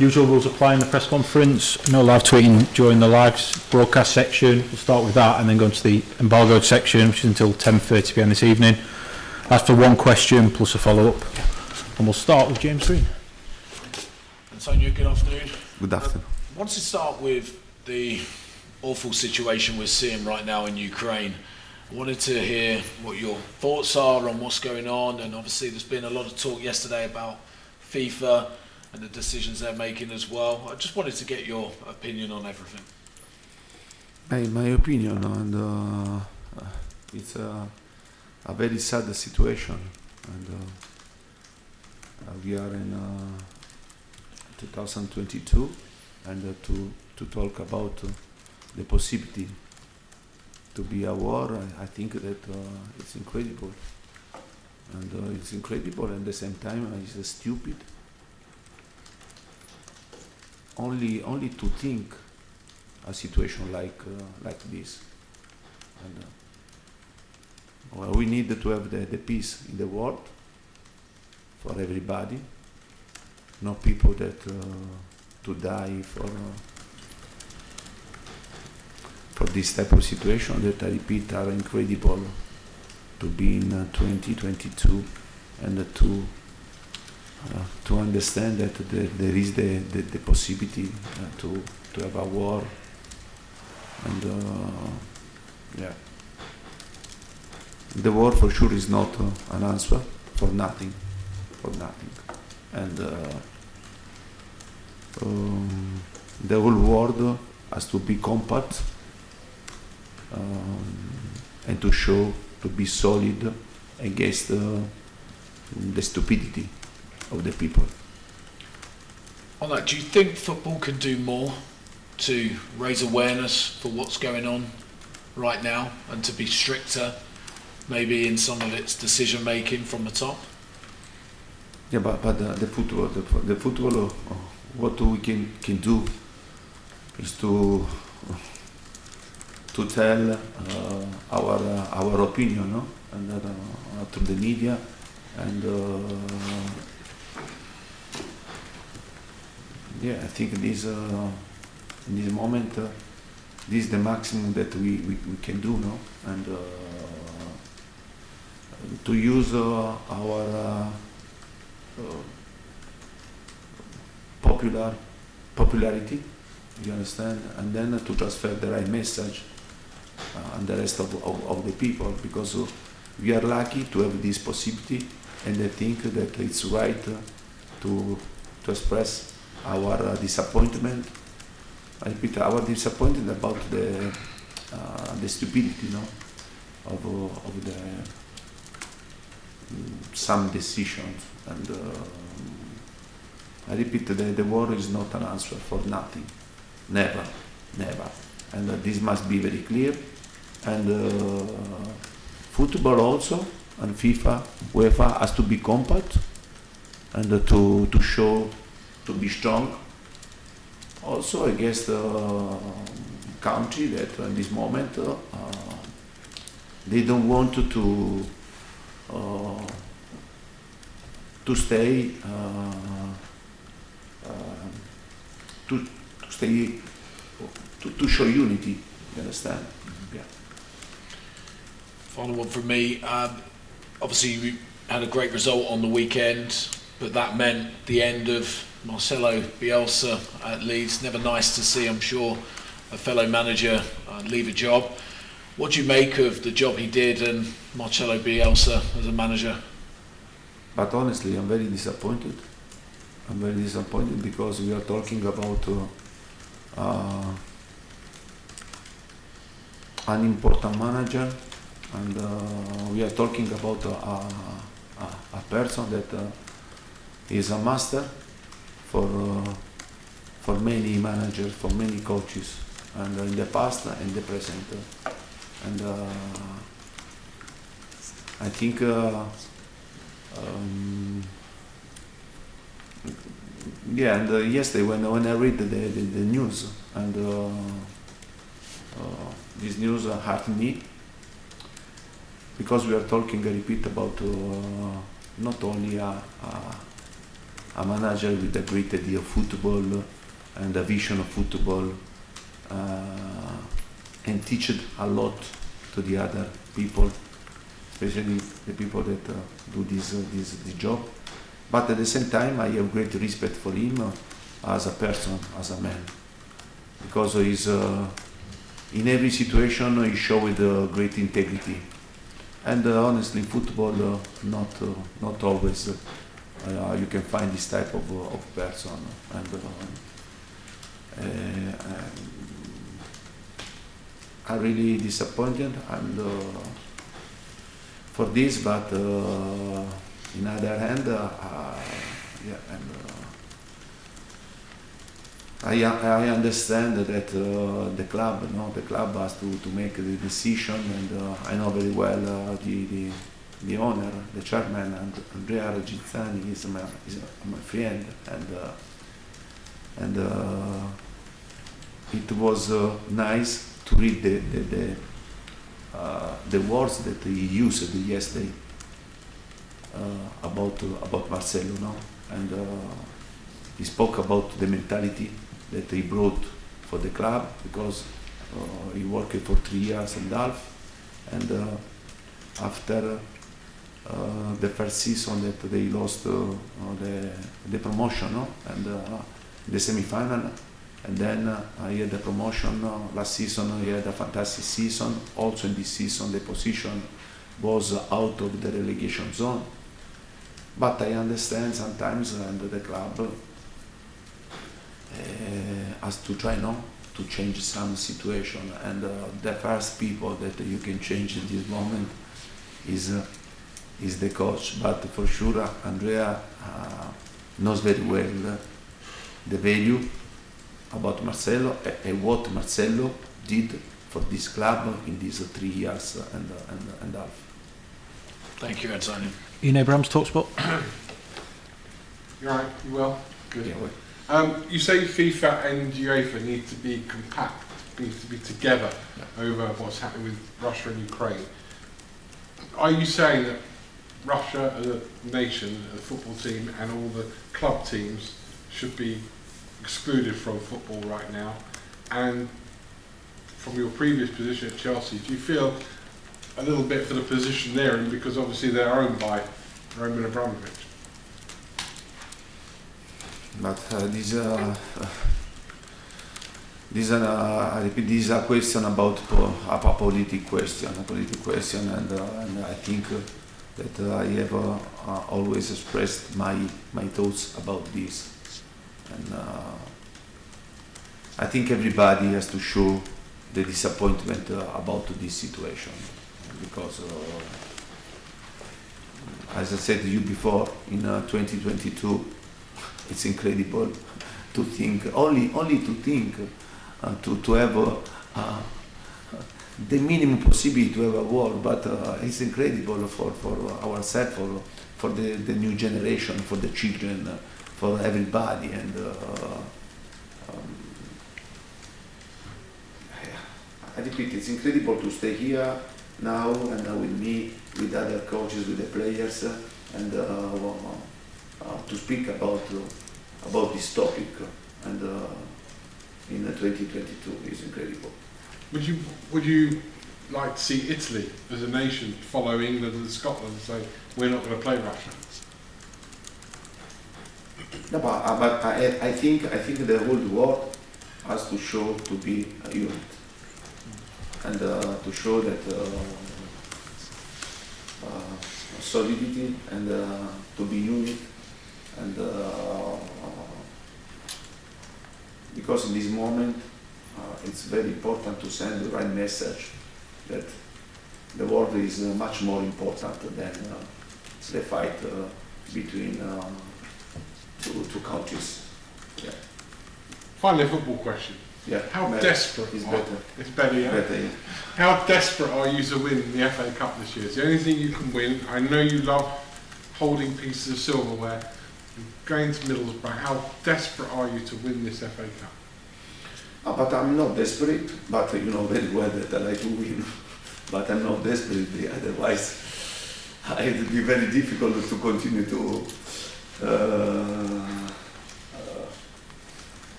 Usual rules apply in the press conference. No live tweeting during the live broadcast section. We'll start with that and then go into the embargoed section, which is until 10:30 p.m. this evening. Ask for one question plus a follow-up. And we'll start with James Green. Antonio, good afternoon. Good afternoon. I want to start with the awful situation we're seeing right now in Ukraine. I wanted to hear what your thoughts are on what's going on, and obviously there's been a lot of talk yesterday about FIFA and the decisions they're making as well. I just wanted to get your opinion on everything. My opinion, and it's a very sad situation, and we are in 2022, and to talk about the possibility to be a war, I think that it's incredible, and it's incredible, and at the same time it's stupid. Only to think a situation like this, and well, we need to have the peace in the world for everybody. No people that to die for this type of situation that, I repeat, are incredible to be in 2022, and to understand that there is the possibility to have a war, and yeah, the war for sure is not an answer for nothing, and the whole world has to be compact, and to be solid against the stupidity of the people. On that, do you think football can do more to raise awareness for what's going on right now, and to be stricter maybe in some of its decision making from the top? Yeah, but the football, what we can do is to tell our opinion, no? And to the media, and yeah, I think this in this moment this is the maximum that we can do, no? And to use our popularity, you understand, and then to transfer the right message and the rest of the people, because we are lucky to have this possibility, and I think that it's right to express our disappointment. I repeat, our disappointment about the stupidity, no, of the some decisions, and I repeat, the war is not an answer for nothing, never, and this must be very clear. And football also, and FIFA, UEFA has to be compact, and to show, to be strong also against the country that in this moment they don't want to stay to show unity, you understand? Yeah. Final one from me. Obviously we had a great result on the weekend, but that meant the end of Marcelo Bielsa at Leeds. Never nice to see, I'm sure, a fellow manager leave a job. What do you make of the job he did and Marcelo Bielsa as a manager? But honestly, I'm very disappointed. Because we are talking about an important manager, and we are talking about a person that is a master for many managers, for many coaches, and in the past and the present, and I think yeah, and yesterday when I read the news, and this news hurt me, because we are talking, I repeat, about not only a a manager with a great idea of football and a vision of football, and teach it a lot to the other people, especially the people that do this job. But at the same time, I have great respect for him as a person, as a man, because he's in every situation he showed great integrity. And honestly, football not always you can find this type of person. And I'm really disappointed and for this, but in other hand, yeah, and I understand that the club has to make the decision, and I know very well the owner, the chairman, and Andrea Regizzani is my friend, and it was nice to read the words that he used yesterday about Marcelo, no? And he spoke about the mentality that he brought for the club, because he worked for 3 years and a half, and after the first season that they lost the promotion, no? And the semi-final, and then he had the promotion last season. He had a fantastic season. Also in this season the position was out of the relegation zone, but I understand sometimes, and the club has to try to change some situation, and the first people that you can change in this moment is the coach. But for sure Andrea knows very well the value about Marcelo and what Marcelo did for this club in these 3 years and a half. Thank you, Antonio. Ian Abrams, TalkSport. You're right, you well? Good. Yeah, well, You say FIFA and UEFA need to be compact, need to be together over what's happening with Russia and Ukraine. Are you saying that Russia as a nation, as a football team, and all the club teams should be excluded from football right now? And from your previous position at Chelsea, do you feel a little bit for the position they're in, because obviously they're owned by Roman Abramovich? But this is a question about a political question, and I think that I have always expressed my thoughts about this, and I think everybody has to show the disappointment about this situation, because as I said to you before, in 2022 it's incredible to think, only to think, to have the minimum possibility to have a war, but it's incredible for ourselves, for the new generation, for the children, for everybody, and I repeat, it's incredible to stay here now and with me, with other coaches, with the players, and to speak about this topic, and in 2022 is incredible. Would you like to see Italy as a nation follow England and Scotland and say we're not going to play Russia? No, but I think the whole world has to show to be a unit, and to show that solidity, and to be unit, and because in this moment it's very important to send the right message that the world is much more important than the fight between two countries. Yeah. Finally, a football question. Yeah. How desperate is are- better. It's better, yeah? Better, yeah. How desperate are you to win the FA Cup this year? It's the only thing you can win. I know you love holding pieces of silverware. Going to Middlesbrough, how desperate are you to win this FA Cup? But I'm not desperate, but you know very well that I like to win. But I'm not desperate, otherwise it would be very difficult to continue to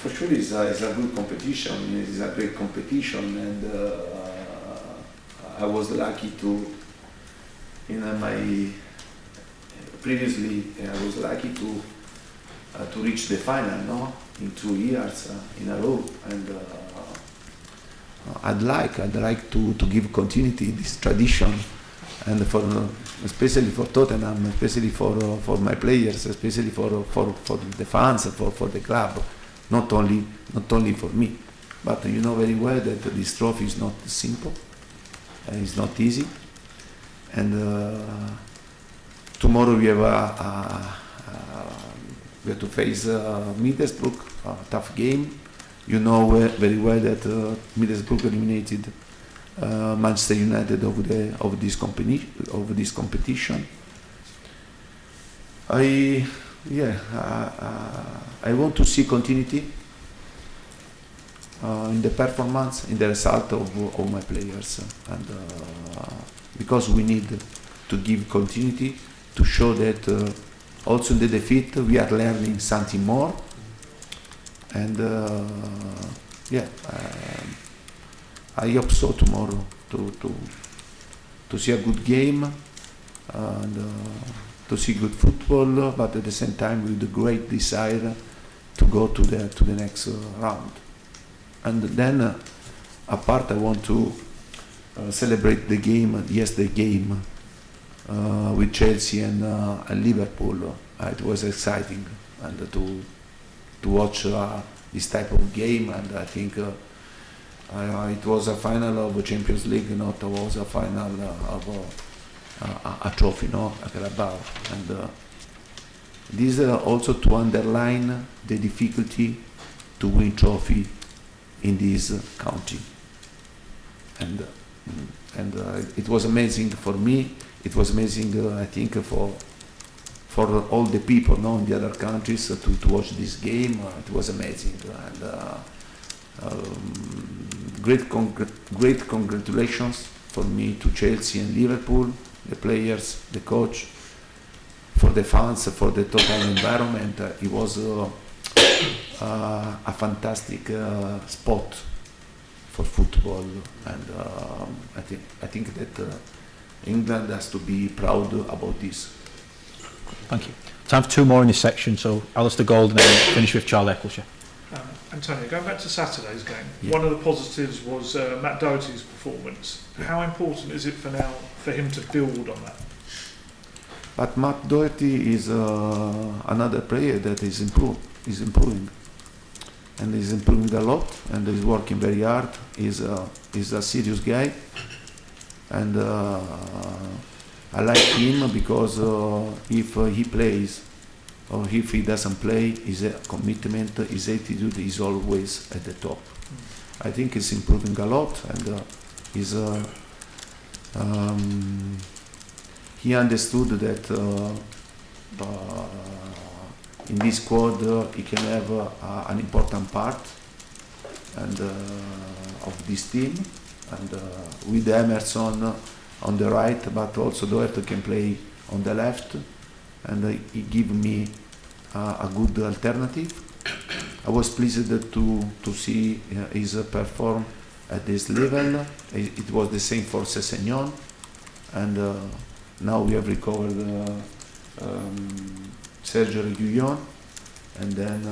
For sure, it's a good competition. It's a great competition, and I was lucky to, previously, I was lucky to reach the final, no, in 2 years in a row, and I'd like to give continuity this tradition, and especially for Tottenham, especially for my players, especially for the fans, for the club. Not only for me, but you know very well that this trophy is not simple, it's not easy, and tomorrow we have to face Middlesbrough, a tough game. You know very well that Middlesbrough eliminated Manchester United of this competition. I want to see continuity in the performance, in the result of my players, and because we need to give continuity to show that also in the defeat we are learning something more, and I hope so tomorrow to see a good game and to see good football, but at the same time with the great desire to go to the next round. And then apart, I want to celebrate the game, the game with Chelsea and Liverpool. It was exciting, and to watch this type of game, and I think it was a final of the Champions League, not was a final of a trophy, no, a Carabao. And this also to underline the difficulty to win trophy in this country. And it was amazing for me. It was amazing, I think, for all the people, no, in the other countries to watch this game. It was amazing, and great congratulations for me to Chelsea and Liverpool, the players, the coach, for the fans, for the total environment. It was a fantastic spot for football, and I think that England has to be proud about this. Thank you. Time for 2 more in this section, so Alistair Gold and then finish with Charlie Eccleshare. Antonio, going back to Saturday's game, Yeah. one of the positives was Matt Doherty's performance. How important is it for him to build on that? But Matt Doherty is another player that is improving, and is improving a lot, and is working very hard. He's a serious guy, and I like him because if he plays or if he doesn't play, his commitment, his attitude is always at the top. I think he's improving a lot, and he understood that in this squad he can have an important part and of this team, and with Emerson on the right, but also Doherty can play on the left, and he gave me a good alternative. I was pleased to see his perform at this level. It was the same for Sessegnon, and now we have recovered Sergio Reguilon, and then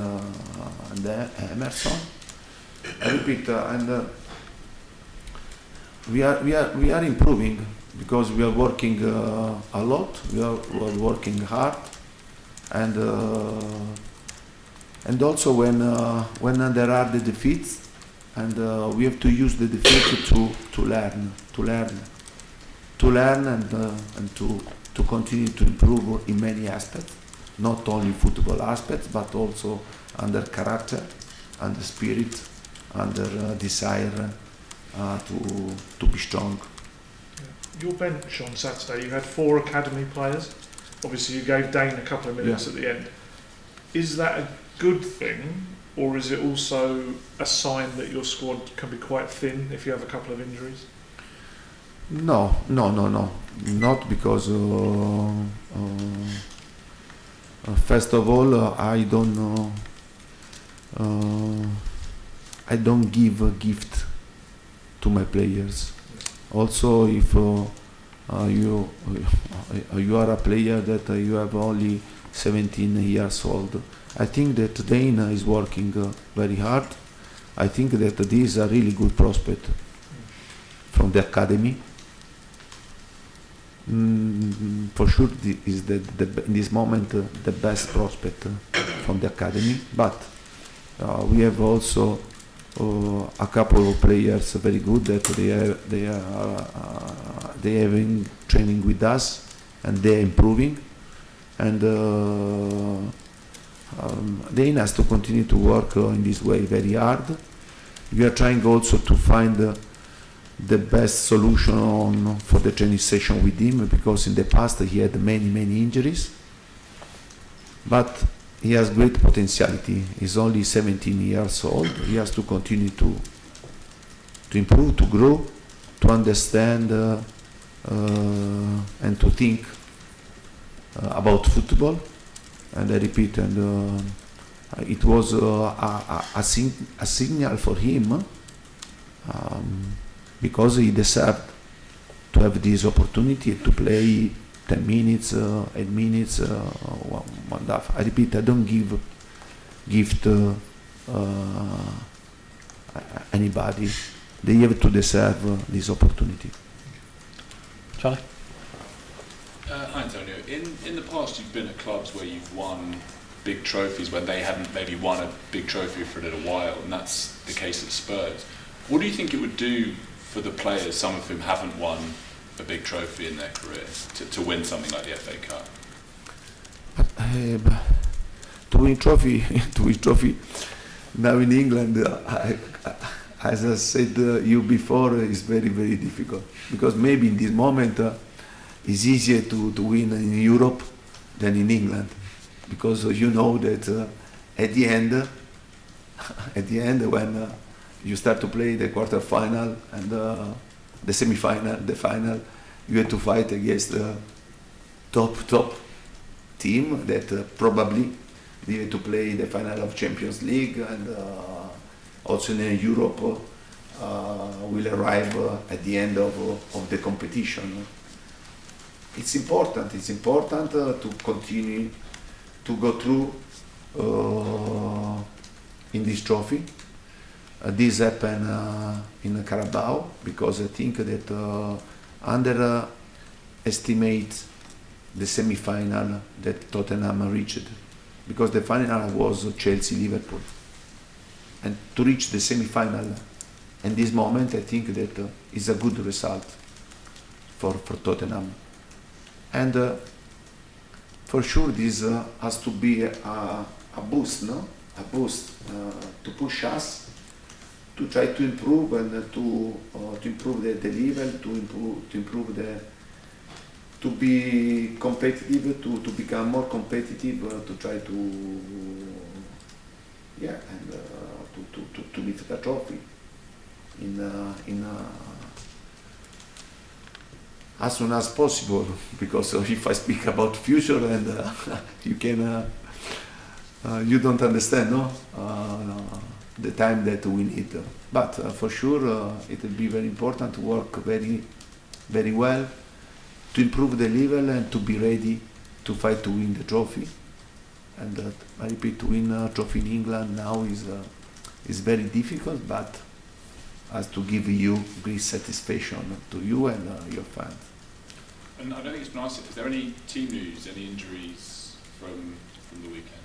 Emerson. I repeat, and we are improving because we are working a lot. We are working hard, and also when there are the defeats, and we have to use the defeat to learn, and to continue to improve in many aspects, not only football aspects, but also under character, under spirit, under desire to be strong. Your bench on Saturday, you had 4 academy players. Obviously, you gave Dane a couple of minutes at the end. Is that a good thing, or is it also a sign that your squad can be quite thin if you have a couple of injuries? No. Not because First of all, I don't give a gift to my players. Also, if you are a player that you have only 17 years old, I think that Dane is working very hard. I think that this is a really good prospect from the academy. For sure, is in this moment the best prospect from the academy. But we have also a couple of players very good that they have been training with us and they are improving. And Dane has to continue to work in this way very hard. We are trying also to find the best solution for the training session with him, because in the past he had many injuries, but he has great potentiality. He's only 17 years old. He has to continue to improve, to grow, to understand and to think about football. And I repeat, it was a signal for him, because he deserved to have this opportunity to play 10 minutes, 8 minutes, 1.5. I repeat, I don't give gift anybody. They have to deserve this opportunity. Charlie? Hi Antonio, in the past you've been at clubs where you've won big trophies when they hadn't maybe won a big trophy for a little while, and that's the case at Spurs. What do you think it would do for the players, some of whom haven't won a big trophy in their career, to win something like the FA Cup? To win trophy now in England, as I said you before, is very difficult, because maybe in this moment it's easier to win in Europe than in England, because you know that at the end when you start to play the quarter-final and the semi-final, the final, you have to fight against the top team that probably they have to play the final of Champions League, and also in Europe will arrive at the end of the competition. It's important to continue to go through in this trophy. This happened in Carabao, because I think that underestimate the semi-final that Tottenham reached, because the final was Chelsea-Liverpool, and to reach the semi-final in this moment, I think that is a good result for Tottenham. And for sure this has to be a boost, no? A boost to push us to try to improve, and to improve the level, to be competitive, to become more competitive, to try to to lift the trophy in as soon as possible, because if I speak about future, and you can you don't understand, no? The time that we need, but for sure it will be very important to work very well to improve the level and to be ready to fight to win the trophy. And I repeat, to win a trophy in England now is very difficult, but has to give you great satisfaction to you and your fans. And I don't think it's been asked, is there any team news, any injuries from the weekend?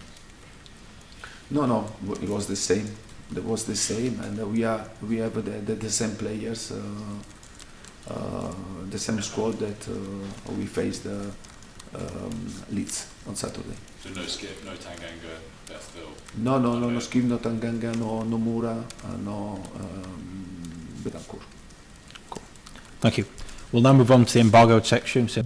No, it was the same. It was the same, and we have the same players, the same squad that we faced Leeds on Saturday. So no Skip, no Tanganga, that's still... No Skip, no Tanganga, no Mura, no Betancourt. Cool. Thank you. We'll now move on to the embargoed section. So